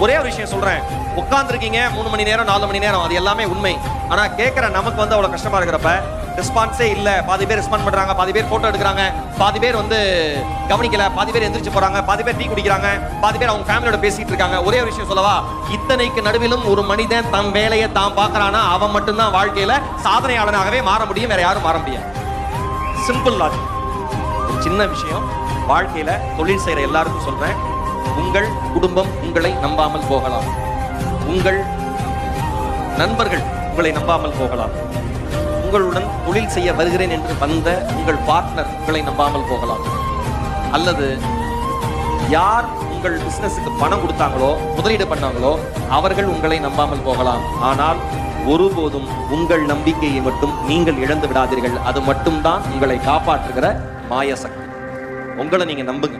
ஒரே ஒரு விஷயம் சொல்றேன், உட்கார்ந்துருக்கீங்க 3 மணி நேரம் 4 மணி நேரம், அது எல்லாமே உண்மை. ஆனா கேட்கிற நமக்கு வந்து அவ்வளவு கஷ்டமா இருக்கிறப்ப ரெஸ்பான்ஸே இல்ல, பாதி பேர் ரெஸ்பாண்ட் பண்றாங்க, பாதி பேர் போட்டோ எடுக்கிறாங்க, பாதி பேர் வந்து கவனிக்கல, பாதி பேர் எந்திரிச்சு போறாங்க, பாதி பேர் டீ குடிக்கிறாங்க, பாதி பேர் அவங்க ஃபேமிலியோட பேசிட்டு இருக்காங்க. ஒரே ஒரு விஷயம் சொல்லவா, இத்தனைக்கு நடுவிலும் ஒரு மனிதன் தம் வேலையை தான் பார்க்கறானா அவன் மட்டும்தான் வாழ்க்கையில சாதனையாளனாகவே மாற முடியும், வேற யாரும் மாற முடியாது. Simple logic. ஒரு சின்ன விஷயம், வாழ்க்கையில தொழில் செய்யற எல்லாருக்கும் சொல்றேன், உங்கள் குடும்பம் உங்களை நம்பாமல் போகலாம், உங்கள் நண்பர்கள் உங்களை நம்பாமல் போகலாம், உங்களுடன் தொழில் செய்ய வருகிறேன் என்று வந்த உங்கள் பார்ட்னர் உங்களை நம்பாமல் போகலாம், அல்லது யார் உங்கள் பிசினஸுக்கு பணம் கொடுத்தாங்களோ முதலீடு பண்ணாங்களோ அவர்கள் உங்களை நம்பாமல் போகலாம். ஆனால் ஒருபோதும் உங்கள் நம்பிக்கையை மட்டும் நீங்கள் இழந்து விடாதீர்கள். அது மட்டும்தான் உங்களை காப்பாற்றுகிற மாய சக்தி. உங்களை நீங்க நம்புங்க.